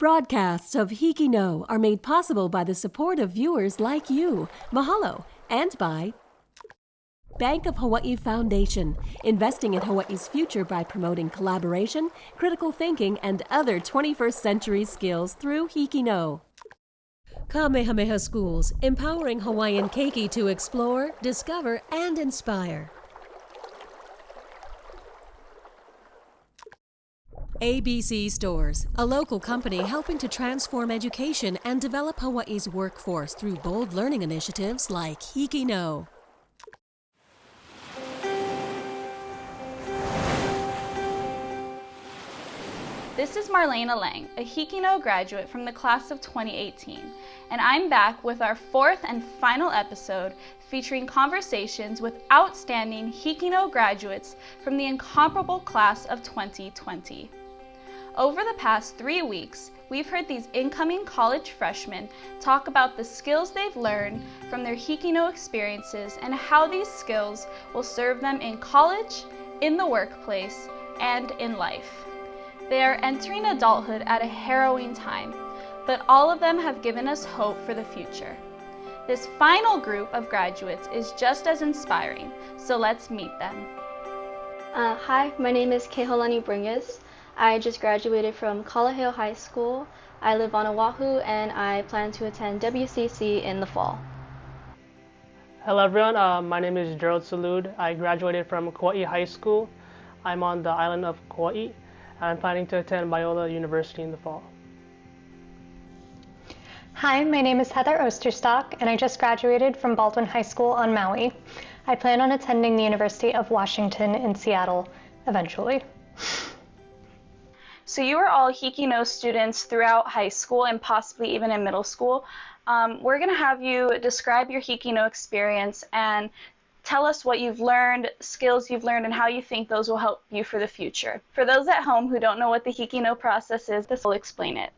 Broadcasts of HIKI NŌ are made possible by the support of viewers like you. Mahalo. And by Bank of Hawaii Foundation, investing in Hawaii's future by promoting collaboration, critical thinking, and other 21st century skills through HIKI NŌ. Kamehameha Schools, empowering Hawaiian keiki to explore, discover, and inspire. ABC Stores, a local company helping to transform education and develop Hawaii's workforce through bold learning initiatives like HIKI NŌ. This is Marlena Lang, a HIKI NŌ graduate from the class of 2018, and I'm back with our fourth and final episode featuring conversations with outstanding HIKI NŌ graduates from the incomparable class of 2020. Over the past 3 weeks, we've heard these incoming college freshmen talk about the skills they've learned from their HIKI NŌ experiences and how these skills will serve them in college, in the workplace, and in life. They are entering adulthood at a harrowing time, but all of them have given us hope for the future. This final group of graduates is just as inspiring, so let's meet them. Hi, my name is Kehaulani Bringas. I just graduated from Kalāheo High School. I live on Oʻahu and I plan to attend WCC in the fall. Hello everyone, my name is Gerald Salud. I graduated from Kauaʻi High School. I'm on the island of Kauaʻi and I'm planning to attend Biola University in the fall. Hi, my name is Heather Osterstock and I just graduated from Baldwin High School on Maui. I plan on attending the University of Washington in Seattle eventually. So you are all HIKI NŌ students throughout high school and possibly even in middle school. We're going to have you describe your HIKI NŌ experience and tell us what you've learned, skills you've learned, and how you think those will help you for the future. For those at home who don't know what the HIKI NŌ process is, this will explain it.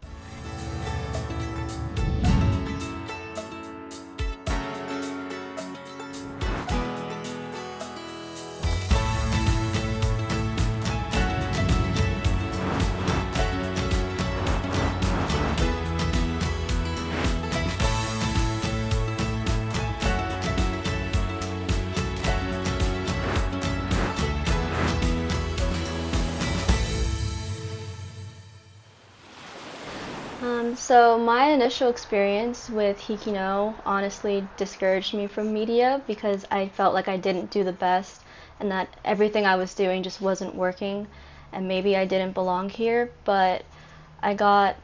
So my initial experience with HIKI NŌ honestly discouraged me from media because I felt like I didn't do the best and that everything I was doing just wasn't working and maybe I didn't belong here, but I got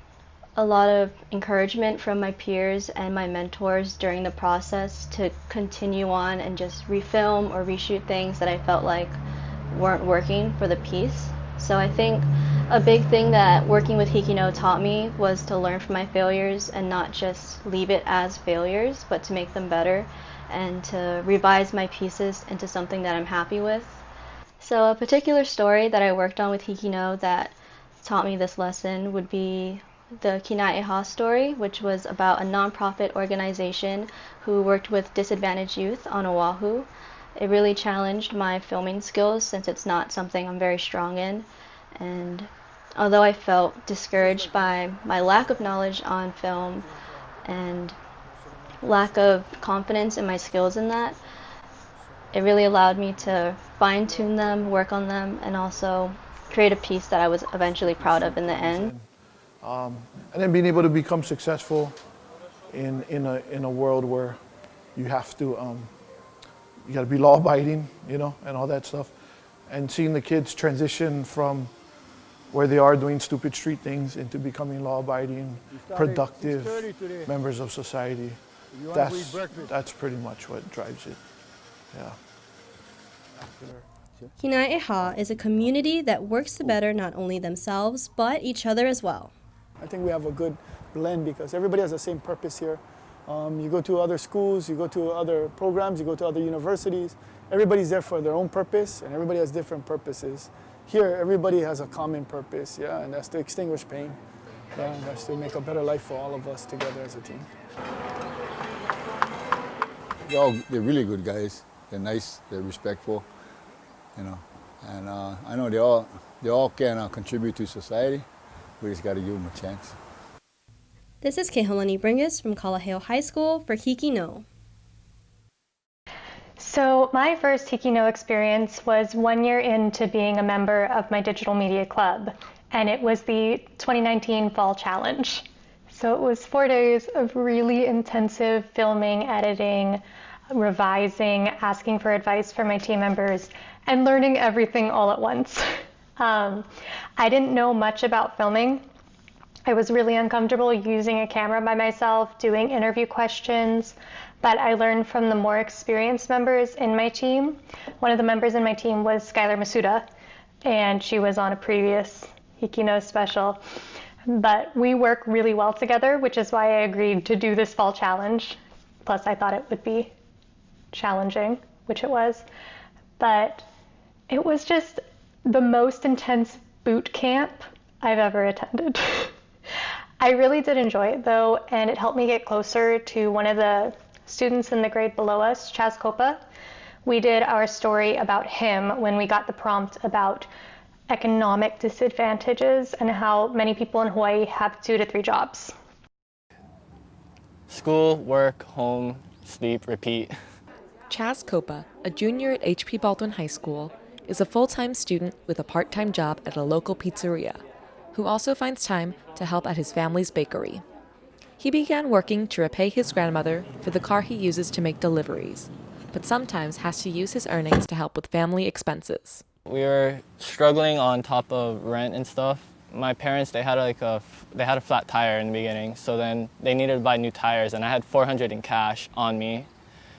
a lot of encouragement from my peers and my mentors during the process to continue on and just refilm or reshoot things that I felt like weren't working for the piece. So I think a big thing that working with HIKI NŌ taught me was to learn from my failures and not just leave it as failures, but to make them better and to revise my pieces into something that I'm happy with. So a particular story that I worked on with HIKI NŌ that taught me this lesson would be the Kinaieha Story, which was about a nonprofit organization who worked with disadvantaged youth on Oʻahu. It really challenged my filming skills since it's not something I'm very strong in. And although I felt discouraged by my lack of knowledge on film and lack of confidence in my skills in that, it really allowed me to fine-tune them, work on them, and also create a piece that I was eventually proud of in the end. And then being able to become successful in a world where you have to you got to be law-abiding, and all that stuff, and seeing the kids transition from where they are doing stupid street things into becoming law-abiding, productive members of society. That's pretty much what drives it. Yeah. Kinaieha is a community that works to better not only themselves, but each other as well. I think we have a good blend because everybody has the same purpose here. You go to other schools, you go to other programs, you go to other universities. Everybody's there for their own purpose and everybody has different purposes. Here, everybody has a common purpose, and that's to extinguish pain. And that's to make a better life for all of us together as a team. They're really good guys. They're nice, they're respectful, and I know they all can contribute to society. We just got to give them a chance. This is Kehaulani Bringas from Kalāheo High School for HIKI NŌ. So my first HIKI NŌ experience was 1 year into being a member of my digital media club, and it was the 2019 Fall Challenge. So it was 4 days of really intensive filming, editing, revising, asking for advice from my team members, and learning everything all at once. I didn't know much about filming. I was really uncomfortable using a camera by myself, doing interview questions, but I learned from the more experienced members in my team. One of the members in my team was Skylar Masuda, and she was on a previous HIKI NŌ special. But we work really well together, which is why I agreed to do this fall challenge. Plus, I thought it would be challenging, which it was. But it was just the most intense boot camp I've ever attended. I really did enjoy it though, and it helped me get closer to one of the students in the grade below us, Chaz Copa. We did our story about him when we got the prompt about economic disadvantages and how many people in Hawaii have 2 to 3 jobs. School, work, home, sleep, repeat. Chaz Copa, a junior at HP Baldwin High School, is a full-time student with a part-time job at a local pizzeria, who also finds time to help at his family's bakery. He began working to repay his grandmother for the car he uses to make deliveries, but sometimes has to use his earnings to help with family expenses. We were struggling on top of rent and stuff. My parents, they had a flat tire in the beginning, so then they needed to buy new tires, and I had $400 in cash on me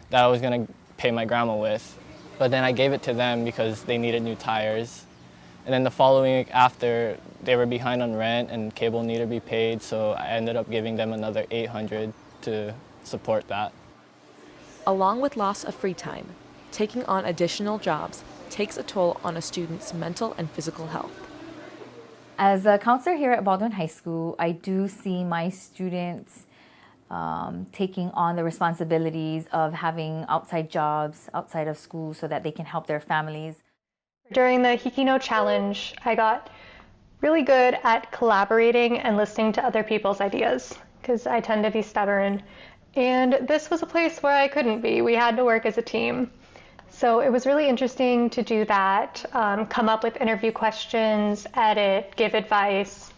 that I was gonna pay my grandma with. But then I gave it to them because they needed new tires. And then the following week after, they were behind on rent and cable needed to be paid, so I ended up giving them another $800 to support that. Along with loss of free time, taking on additional jobs takes a toll on a student's mental and physical health. As a counselor here at Baldwin High School, I do see my students taking on the responsibilities of having outside jobs outside of school so that they can help their families. During the HIKI NŌ challenge, I got really good at collaborating and listening to other people's ideas, because I tend to be stubborn. And this was a place where I couldn't be. We had to work as a team. So it was really interesting to do that, come up with interview questions, edit, give advice.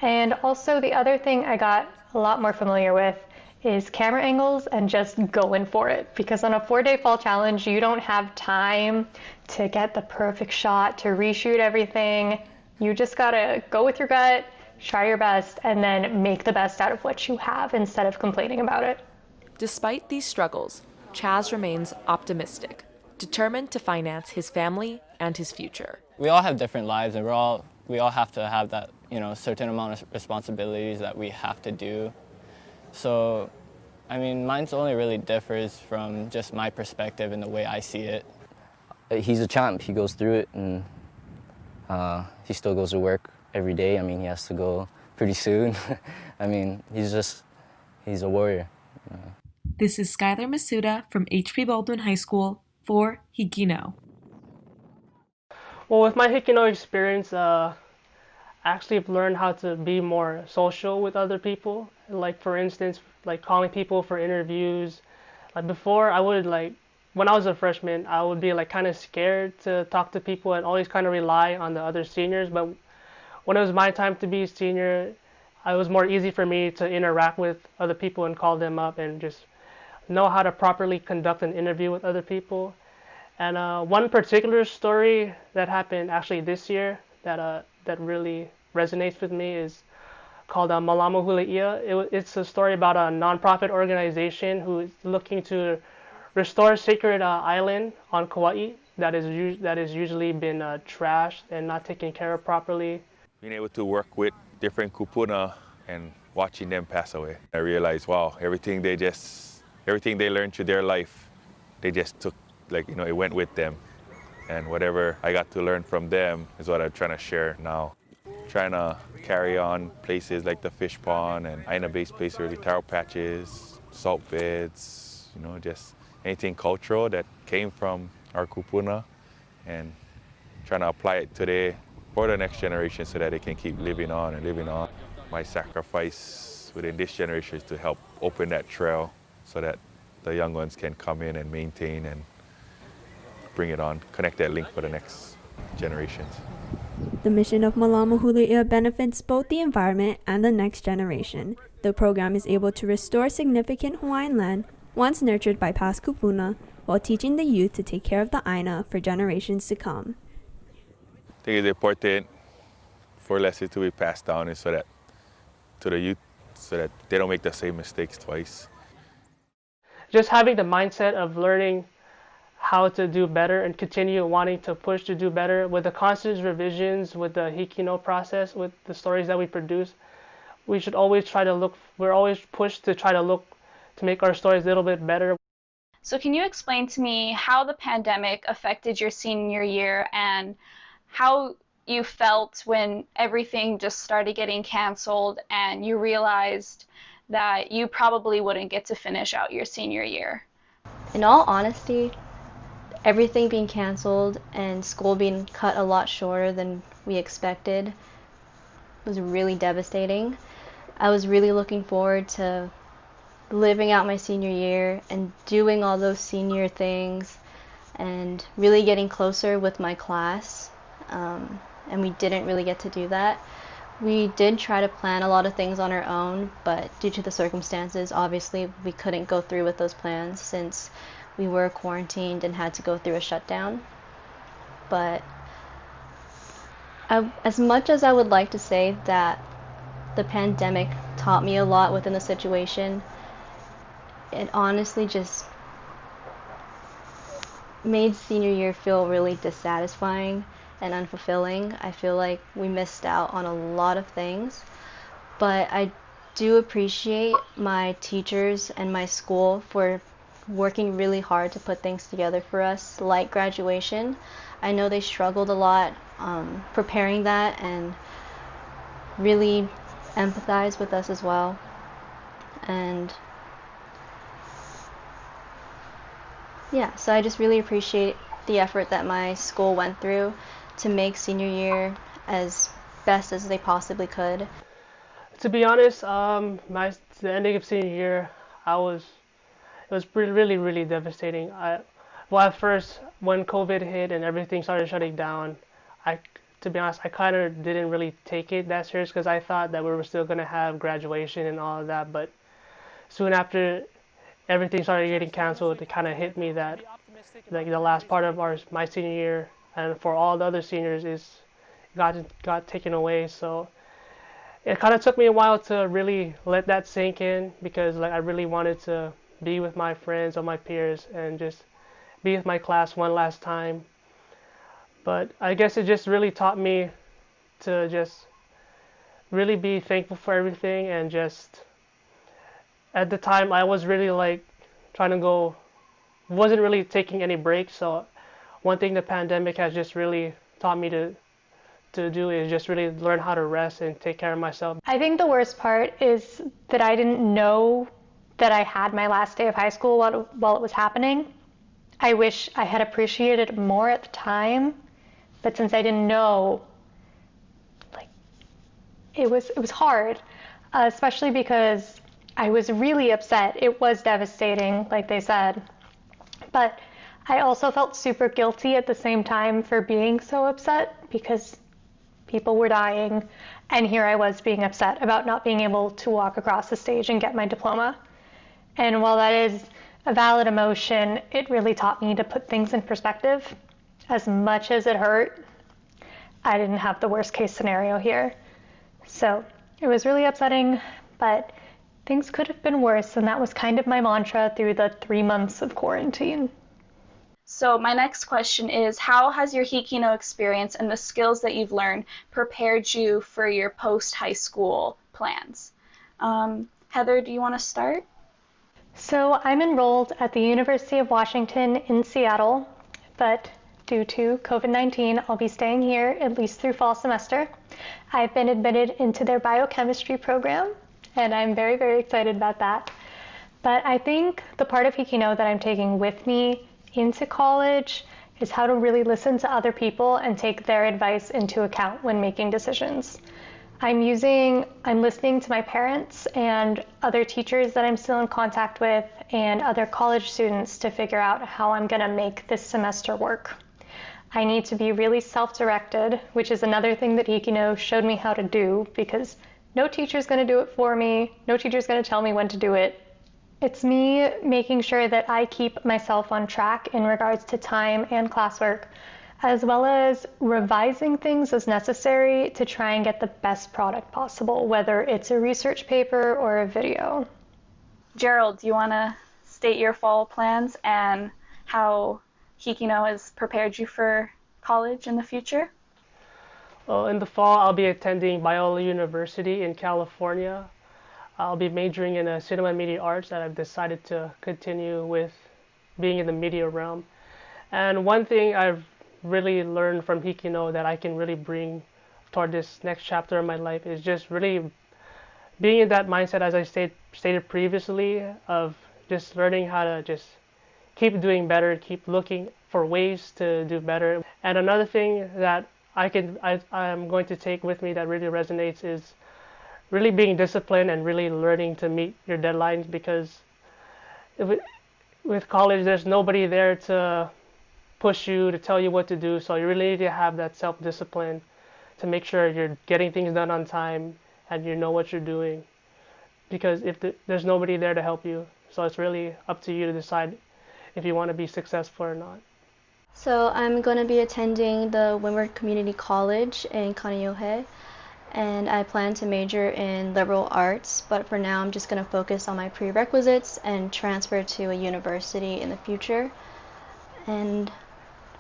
And also the other thing I got a lot more familiar with is camera angles and just going for it. Because on a 4-day fall challenge, you don't have time to get the perfect shot, to reshoot everything. You just gotta go with your gut, try your best, and then make the best out of what you have instead of complaining about it. Despite these struggles, Chaz remains optimistic, determined to finance his family and his future. We all have different lives, and we all have to have that, certain amount of responsibilities that we have to do. So, mine's only really differs from just my perspective and the way I see it. He's a champ. He goes through it, and he still goes to work every day. He has to go pretty soon. He's a warrior. This is Skylar Masuda from HP Baldwin High School for HIKI NŌ. Well, with my HIKI NŌ experience, I actually have learned how to be more social with other people. Like, for instance, calling people for interviews. Before, when I was a freshman, I would be kind of scared to talk to people and always kind of rely on the other seniors. But when it was my time to be a senior, it was more easy for me to interact with other people and call them up and just know how to properly conduct an interview with other people. And one particular story that happened actually this year that really resonates with me is called Malama Hula'ia. It's a story about a nonprofit organization who is looking to restore sacred island on Kauaʻi that is usually been trashed and not taken care of properly. Being able to work with different kupuna and watching them pass away, I realized, wow, everything they learned through their life, they just took, it went with them. And whatever I got to learn from them is what I'm trying to share now. Trying to carry on places like the fish pond and Aina-based places where taro patches, salt beds, just anything cultural that came from our kupuna, and trying to apply it today for the next generation so that they can keep living on and living on. My sacrifice within this generation to help open that trail so that the young ones can come in and maintain and bring it on, connect that link for the next generations. The mission of Malama Huluʻia benefits both the environment and the next generation. The program is able to restore significant Hawaiian land once nurtured by past kupuna, while teaching the youth to take care of the aina for generations to come. I think it's important for lessons to be passed down and so that to the youth so that they don't make the same mistakes twice. Just having the mindset of learning how to do better and continue wanting to push to do better with the constant revisions, with the HIKI NŌ process, with the stories that we produce, we should always try to look, we're always pushed to try to look to make our stories a little bit better. So can you explain to me how the pandemic affected your senior year and how you felt when everything just started getting canceled and you realized that you probably wouldn't get to finish out your senior year? In all honesty, everything being canceled and school being cut a lot shorter than we expected was really devastating. I was really looking forward to living out my senior year and doing all those senior things and really getting closer with my class, and we didn't really get to do that. We did try to plan a lot of things on our own, but due to the circumstances, obviously we couldn't go through with those plans since we were quarantined and had to go through a shutdown. But as much as I would like to say that the pandemic taught me a lot within the situation, it honestly just made senior year feel really dissatisfying and unfulfilling. I feel like we missed out on a lot of things, but I do appreciate my teachers and my school for working really hard to put things together for us, like graduation. I know they struggled a lot preparing that and really empathize with us as well. And yeah, so I just really appreciate the effort that my school went through to make senior year as best as they possibly could. To be honest, the ending of senior year, it was really devastating. At first, when COVID hit and everything started shutting down, to be honest, I kind of didn't really take it that serious because I thought that we were still going to have graduation and all of that. But soon after everything started getting canceled, it kind of hit me that like the last part of my senior year and for all the other seniors got taken away. So it kind of took me a while to really let that sink in because like I really wanted to be with my friends or my peers and just be with my class one last time. But I guess it just really taught me to just really be thankful for everything, and just at the time I was really like wasn't really taking any breaks. So one thing the pandemic has just really taught me to do is just really learn how to rest and take care of myself. I think the worst part is that I didn't know that I had my last day of high school while it was happening. I wish I had appreciated it more at the time, but since I didn't know, like, it was hard, especially because I was really upset. It was devastating, like they said, but I also felt super guilty at the same time for being so upset because people were dying, and here I was being upset about not being able to walk across the stage and get my diploma. And while that is a valid emotion, it really taught me to put things in perspective. As much as it hurt, I didn't have the worst case scenario here. So it was really upsetting, but things could have been worse, and that was kind of my mantra through the 3 months of quarantine. So my next question is, how has your HIKI NŌ experience and the skills that you've learned prepared you for your post-high school plans? Heather, do you want to start? So I'm enrolled at the University of Washington in Seattle, but due to COVID-19, I'll be staying here at least through fall semester. I've been admitted into their biochemistry program, and I'm very, very excited about that. But I think the part of HIKI NŌ that I'm taking with me into college is how to really listen to other people and take their advice into account when making decisions. I'm listening to my parents and other teachers that I'm still in contact with and other college students to figure out how I'm going to make this semester work. I need to be really self-directed, which is another thing that HIKI NŌ showed me how to do, because no teacher's going to do it for me. No teacher's going to tell me when to do it. It's me making sure that I keep myself on track in regards to time and classwork, as well as revising things as necessary to try and get the best product possible, whether it's a research paper or a video. Gerald, do you want to state your fall plans and how HIKI NŌ has prepared you for college in the future? Well, in the fall, I'll be attending Biola University in California. I'll be majoring in cinema and media arts, that I've decided to continue with being in the media realm. And one thing I've really learned from HIKI NŌ that I can really bring toward this next chapter of my life is just really being in that mindset, as I stated previously, of just learning how to just keep doing better, keep looking for ways to do better. And another thing that I'm going to take with me that really resonates is really being disciplined and really learning to meet your deadlines, because with college, there's nobody there to push you, to tell you what to do. So you really need to have that self-discipline to make sure you're getting things done on time and you know what you're doing, because there's nobody there to help you. So it's really up to you to decide if you want to be successful or not. So I'm going to be attending the Windward Community College in Kinaieha, and I plan to major in liberal arts, but for now I'm just going to focus on my prerequisites and transfer to a university in the future. And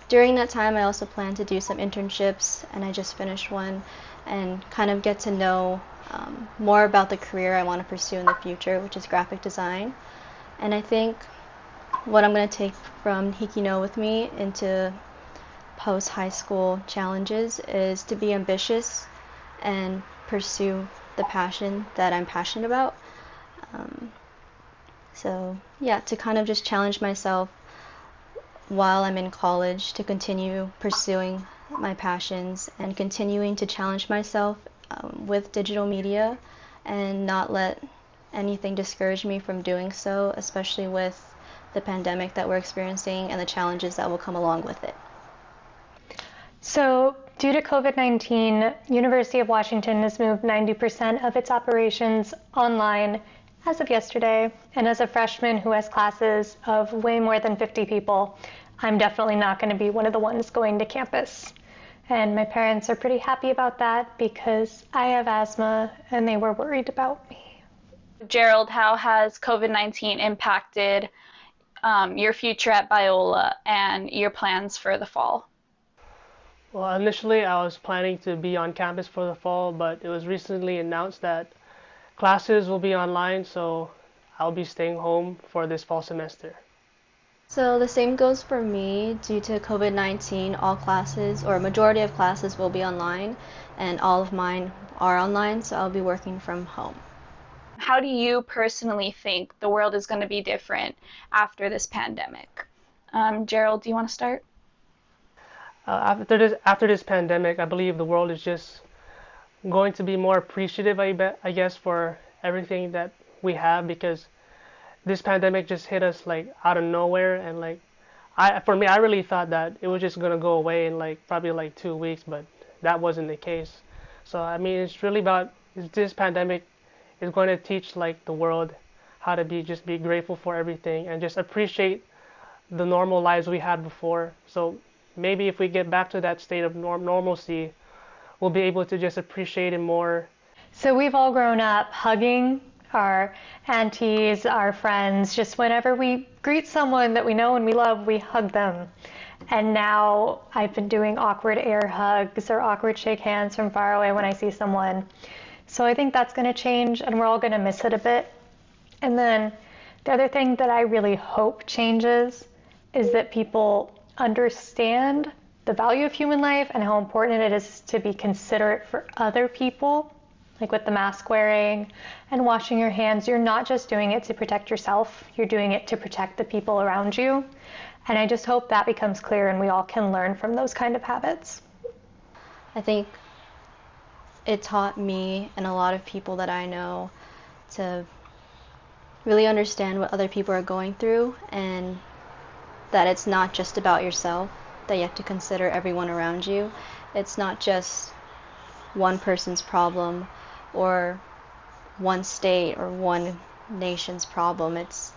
during that time I also plan to do some internships, and I just finished one, and kind of get to know more about the career I want to pursue in the future, which is graphic design. And I think what I'm going to take from HIKI NŌ with me into post-high school challenges is to be ambitious and pursue the passion that I'm passionate about. So yeah, to kind of just challenge myself while I'm in college to continue pursuing my passions and continuing to challenge myself with digital media and not let anything discourage me from doing so, especially with the pandemic that we're experiencing and the challenges that will come along with it. So, due to COVID-19, University of Washington has moved 90% of its operations online as of yesterday, and as a freshman who has classes of way more than 50 people, I'm definitely not going to be one of the ones going to campus. And my parents are pretty happy about that because I have asthma and they were worried about me. Gerald, how has COVID-19 impacted your future at Biola and your plans for the fall? Well, initially I was planning to be on campus for the fall, but it was recently announced that classes will be online, so I'll be staying home for this fall semester. So the same goes for me. Due to COVID-19, all classes, or majority of classes, will be online, and all of mine are online, so I'll be working from home. How do you personally think the world is going to be different after this pandemic? Gerald, do you want to start? After this pandemic, I believe the world is just going to be more appreciative, I guess, for everything that we have, because this pandemic just hit us like out of nowhere, and like for me, I really thought that it was just gonna go away in probably 2 weeks, but that wasn't the case. So I mean, it's really about this pandemic is going to teach the world how to be grateful for everything and just appreciate the normal lives we had before. So maybe if we get back to that state of normalcy, we'll be able to just appreciate it more. So we've all grown up hugging our aunties, our friends. Just whenever we greet someone that we know and we love, we hug them. And now I've been doing awkward air hugs or awkward shake hands from far away when I see someone. So I think that's going to change, and we're all going to miss it a bit. And then the other thing that I really hope changes is that people understand the value of human life and how important it is to be considerate for other people, like with the mask wearing and washing your hands. You're not just doing it to protect yourself, you're doing it to protect the people around you. And I just hope that becomes clear and we all can learn from those kind of habits. I think it taught me and a lot of people that I know to really understand what other people are going through, and that it's not just about yourself, that you have to consider everyone around you. It's not just one person's problem or one state or one nation's problem. It's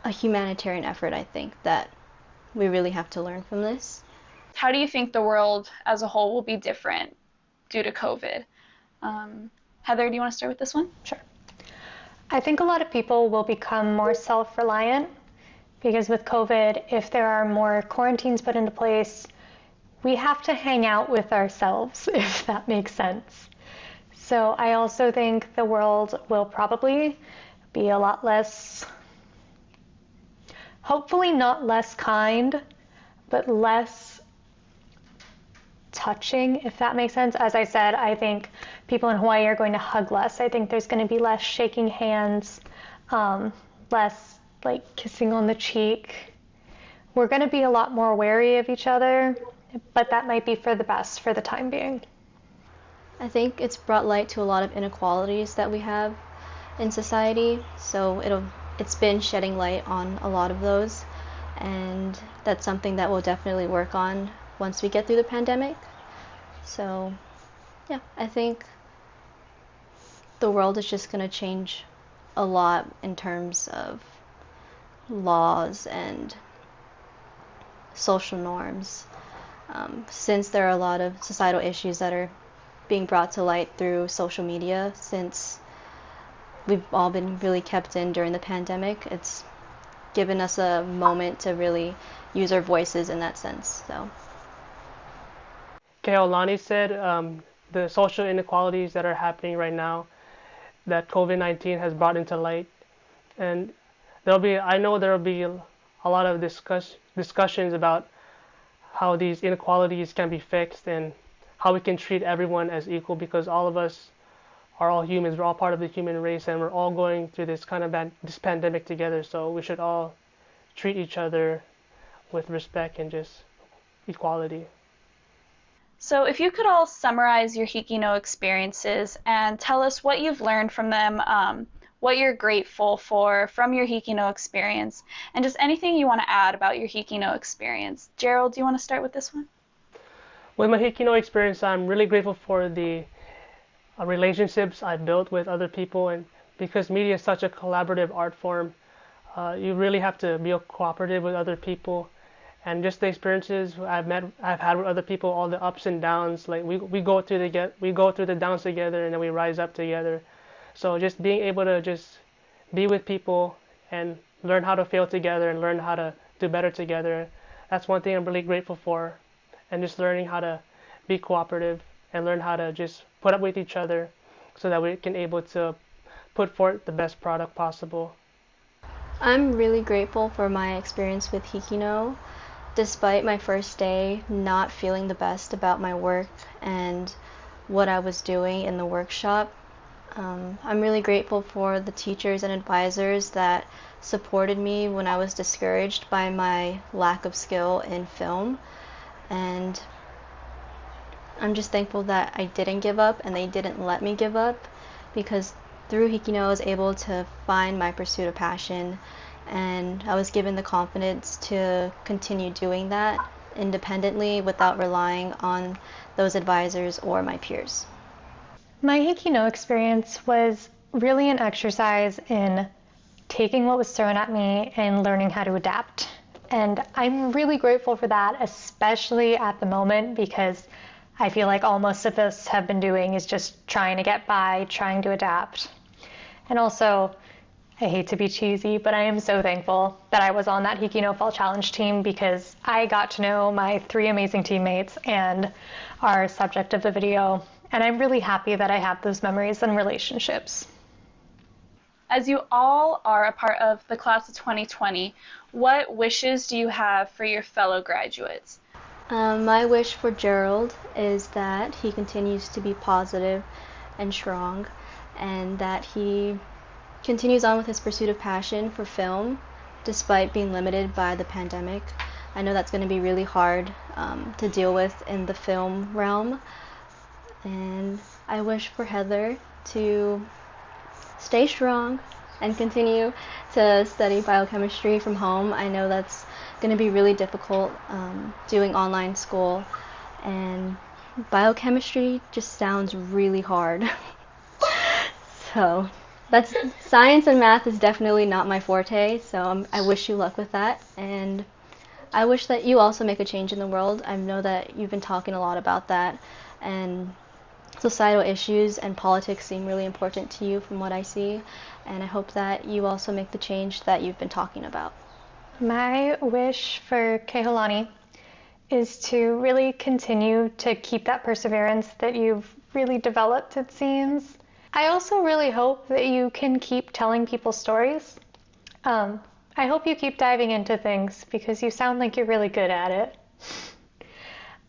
a humanitarian effort, I think, that we really have to learn from this. How do you think the world as a whole will be different due to COVID? Heather, do you want to start with this one? Sure. I think a lot of people will become more self-reliant because with COVID, if there are more quarantines put into place, we have to hang out with ourselves, if that makes sense. So I also think the world will probably be a lot less, hopefully not less kind, but less touching, if that makes sense. As I said, I think people in Hawaii are going to hug less. I think there's going to be less shaking hands, less like kissing on the cheek. We're going to be a lot more wary of each other, but that might be for the best for the time being. I think it's brought light to a lot of inequalities that we have in society, so it's been shedding light on a lot of those, and that's something that we'll definitely work on once we get through the pandemic. So yeah, I think the world is just going to change a lot in terms of laws and social norms, since there are a lot of societal issues that are being brought to light through social media. Since we've all been really kept in during the pandemic, it's given us a moment to really use our voices in that sense. So Kehaulani said the social inequalities that are happening right now that COVID-19 has brought into light, and I know there'll be a lot of discussions about how these inequalities can be fixed and how we can treat everyone as equal, because all of us are all humans. We're all part of the human race, and we're all going through this this pandemic together. So we should all treat each other with respect and just equality. So if you could all summarize your HIKI NŌ experiences and tell us what you've learned from them, what you're grateful for from your HIKI NŌ experience, and just anything you want to add about your HIKI NŌ experience. Gerald, do you want to start with this one? With my HIKI NŌ experience, I'm really grateful for the relationships I built with other people, and because media is such a collaborative art form, you really have to be cooperative with other people. And just the experiences I've had with other people, all the ups and downs, like we go through the downs together, and then we rise up together. So just being able to just be with people and learn how to fail together and learn how to do better together, that's one thing I'm really grateful for. And just learning how to be cooperative and learn how to just put up with each other so that we can able to put forth the best product possible. I'm really grateful for my experience with HIKI NŌ. Despite my first day not feeling the best about my work and what I was doing in the workshop, I'm really grateful for the teachers and advisors that supported me when I was discouraged by my lack of skill in film. And I'm just thankful that I didn't give up and they didn't let me give up, because through HIKI NŌ I was able to find my pursuit of passion, and I was given the confidence to continue doing that independently without relying on those advisors or my peers. My HIKI NŌ experience was really an exercise in taking what was thrown at me and learning how to adapt. And I'm really grateful for that, especially at the moment, because I feel like all most of us have been doing is just trying to get by, trying to adapt. And also, I hate to be cheesy, but I am so thankful that I was on that HIKI NŌ Fall Challenge team, because I got to know my 3 amazing teammates and our subject of the video, and I'm really happy that I have those memories and relationships. As you all are a part of the class of 2020, what wishes do you have for your fellow graduates? My wish for Gerald is that he continues to be positive and strong, and that he continues on with his pursuit of passion for film despite being limited by the pandemic. I know that's going to be really hard to deal with in the film realm, And I wish for Heather to stay strong and continue to study biochemistry from home. I know that's going to be really difficult doing online school, and biochemistry just sounds really hard. So that's science and math is definitely not my forte, so I wish you luck with that, and I wish that you also make a change in the world. I know that you've been talking a lot about that, and societal issues and politics seem really important to you from what I see, and I hope that you also make the change that you've been talking about. My wish for Kehaulani is to really continue to keep that perseverance that you've really developed, it seems. I also really hope that you can keep telling people stories. I hope you keep diving into things because you sound like you're really good at it.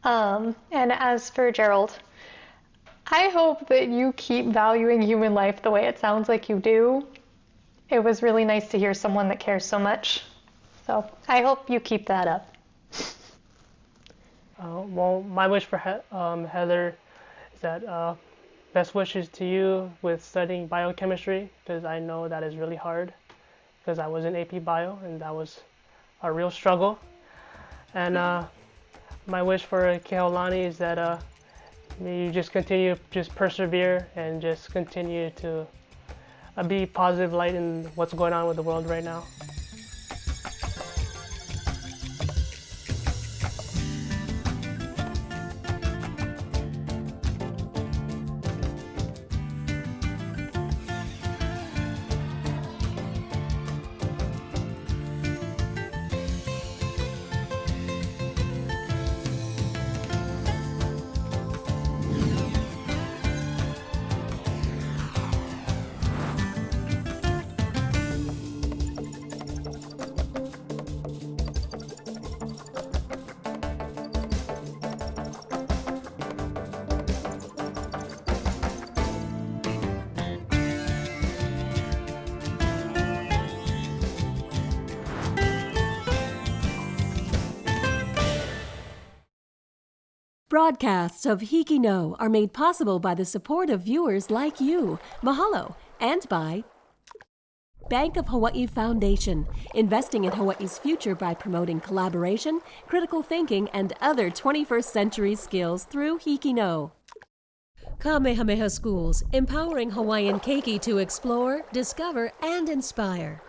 And as for Gerald, I hope that you keep valuing human life the way it sounds like you do. It was really nice to hear someone that cares so much. So I hope you keep that up. Well, my wish for Heather is that best wishes to you with studying biochemistry, because I know that is really hard, because I was in AP Bio and that was a real struggle. And my wish for Kehaulani is that you just continue, just persevere and just continue to be positive light in what's going on with the world right now. Broadcasts of HIKI NŌ are made possible by the support of viewers like you. Mahalo, and by Bank of Hawaii Foundation, investing in Hawaii's future by promoting collaboration, critical thinking, and other 21st century skills through HIKI NŌ. Kamehameha Schools, empowering Hawaiian keiki to explore, discover, and inspire.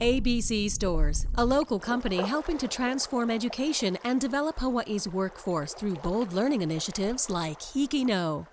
ABC Stores, a local company helping to transform education and develop Hawaii's workforce through bold learning initiatives like HIKI NŌ.